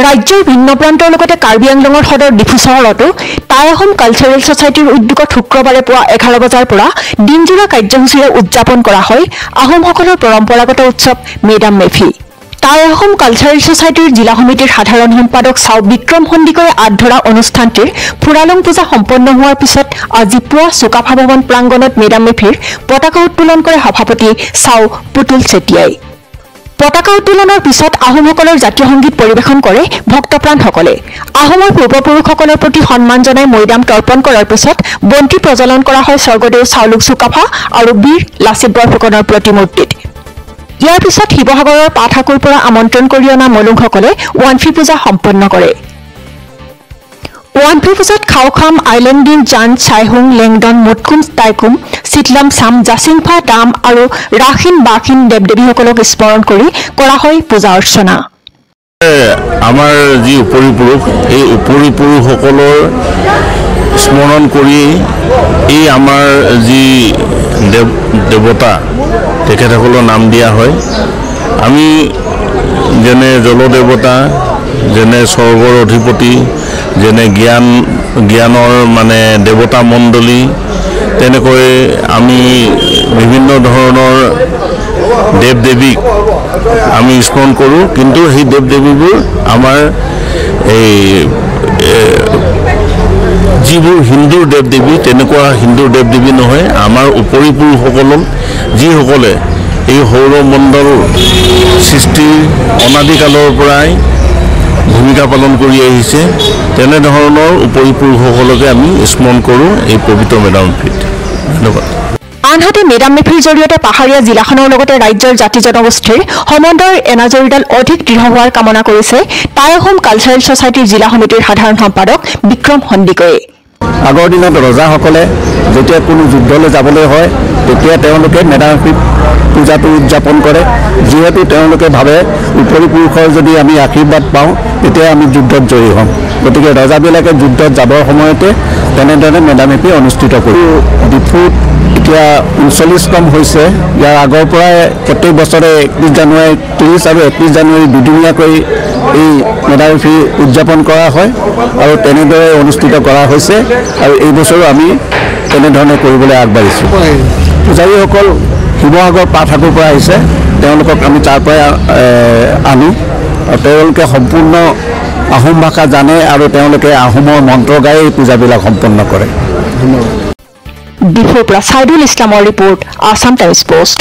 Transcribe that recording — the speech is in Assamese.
ৰাজ্যৰ ভিন্ন প্ৰান্তৰ লগতে কাৰ্বি আংলঙৰ সদৰ ডিফু চহৰতো টাই আহোম কালচাৰেল ছচাইটিৰ উদ্যোগত শুক্ৰবাৰে পুৱা 11 বজাৰ পৰা দিনজোৰা কাৰ্যসূচীৰে উদযাপন কৰা হয় আহোমসকলৰ পৰম্পৰাগত উৎসৱ মেডাম মেফি। টাই আহোম কালচাৰেল ছচাইটিৰ জিলা সমিতিৰ সাধাৰণ সম্পাদক চাও বিক্ৰম সন্দিকৈয়ে আঁত ধৰা অনুষ্ঠানটিৰ ফুৰালং পূজা সম্পন্ন হোৱাৰ পিছত আজি পুৱা চুকাফা ভৱন প্ৰাংগণত মেডাম মেফিৰ পতাকা উত্তোলন কৰে সভাপতি চাও পুতুল চেতিয়াই। পতাকা উত্তোলনৰ পিছত আহোমসকলৰ জাতীয় সংগীত পৰিৱেশন কৰে ভক্তপ্ৰাণসকলে। আহোমৰ পূৰ্বপুৰুষসকলৰ প্ৰতি সন্মান জনাই মৈদাম তৰ্পণ কৰাৰ পিছত বন্তি প্ৰজ্বলন কৰা হয় স্বৰ্গদেউ চাওলুং চুকাফা আৰু বীৰ লাচিত বৰফুকনৰ প্ৰতিমূৰ্তিত। ইয়াৰ পিছত শিৱসাগৰৰ পাঠশাকুৰ পৰা আমন্ত্ৰণ কৰি অনা মলুংসকলে ৱানফি পূজা সম্পন্ন কৰে। ৱানফি পূজাত খাওখাম, আইলেণ্ডিন, জান, চাইহুং, লেংডন, মুটকুম, টাইকুম, চিটলাম চাম, জাচিংফা, দাম আৰু ৰাখিন বাখিন দেৱ-দেৱীসকলক স্মৰণ কৰি কৰা হয় পূজা অৰ্চনা। আমাৰ যি উপৰিপুৰুষ এই উপৰিপুৰুষসকলৰ স্মৰণ কৰি এই আমাৰ যি দেৱতা তেখেতসকলৰ নাম দিয়া হয়। আমি যেনে জলদেৱতা, যেনে স্বৰ্গৰ অধিপতি, যেনে জ্ঞানৰ মানে দেৱতা মণ্ডলী, তেনেকৈ আমি বিভিন্ন ধৰণৰ দেৱ দেৱীক আমি স্মৰণ কৰোঁ। কিন্তু সেই দেৱ দেৱীবোৰ আমাৰ এই যিবোৰ হিন্দুৰ দেৱ দেৱী তেনেকুৱা হিন্দুৰ দেৱ দেৱী নহয়। আমাৰ উপৰিপুৰুষসকলক যিসকলে এই সৌৰমণ্ডল সৃষ্টিৰ অনাদিকালৰ পৰাই ভূমিকা পালন কৰি আহিছে তেনেধৰণৰ উপৰিপুৰুষসকলকে আমি স্মৰণ কৰোঁ এই পবিত্ৰ মেডাম মেফিত। ধন্যবাদ। আনহাতে মেডাম মেফিৰ জৰিয়তে পাহাৰীয়া জিলাখনৰ লগতে ৰাজ্যৰ জাতি জনগোষ্ঠীৰ সমন্বয়ৰ এনাজৰীডাল অধিক দৃঢ় হোৱাৰ কামনা কৰিছে টাই আহোম কালচাৰেল ছচাইটিৰ জিলা সমিতিৰ সাধাৰণ সম্পাদক বিক্ৰম সন্দিকৈয়ে। আগৰ দিনত ৰজাসকলে যেতিয়া কোনো যুদ্ধলৈ যাবলৈ হয় তেতিয়া তেওঁলোকে মেডাম মেফি পূজাটো উদযাপন কৰে। যিহেতু তেওঁলোকে ভাবে উপৰিপুৰুষৰ যদি আমি আশীৰ্বাদ পাওঁ তেতিয়া আমি যুদ্ধত জয়ী হ'ম। গতিকে ৰজাবিলাকে যুদ্ধত যাবৰ সময়তে তেনেধৰণে মেডাম মেফি অনুষ্ঠিত কৰি ডিফুত এতিয়া 39তম হৈছে। ইয়াৰ আগৰ পৰাই প্ৰত্যেক বছৰে 31 জানুৱাৰী, 30 আৰু 31 জানুৱাৰী দুদিনীয়াকৈ এই মেডাম মেফি উদযাপন কৰা হয় আৰু তেনেদৰে অনুষ্ঠিত কৰা হৈছে আৰু এই বছৰো আমি তেনেধৰণে কৰিবলৈ আগবাঢ়িছোঁ। পূজাৰীসকল শিৱসাগৰ পাঠশাকুৰ পৰা আহিছে, তেওঁলোকক আমি তাৰ পৰাই আনো আৰু তেওঁলোকে সম্পূৰ্ণ আহোম ভাষা জানে আৰু তেওঁলোকে আহোমৰ মন্ত্ৰ গাই এই পূজাবিলাক সম্পন্ন কৰে। ডিফুৰ পৰা ছাইদুল ইছলামৰ ৰিপৰ্ট, আছাম টাইমছ পোষ্ট।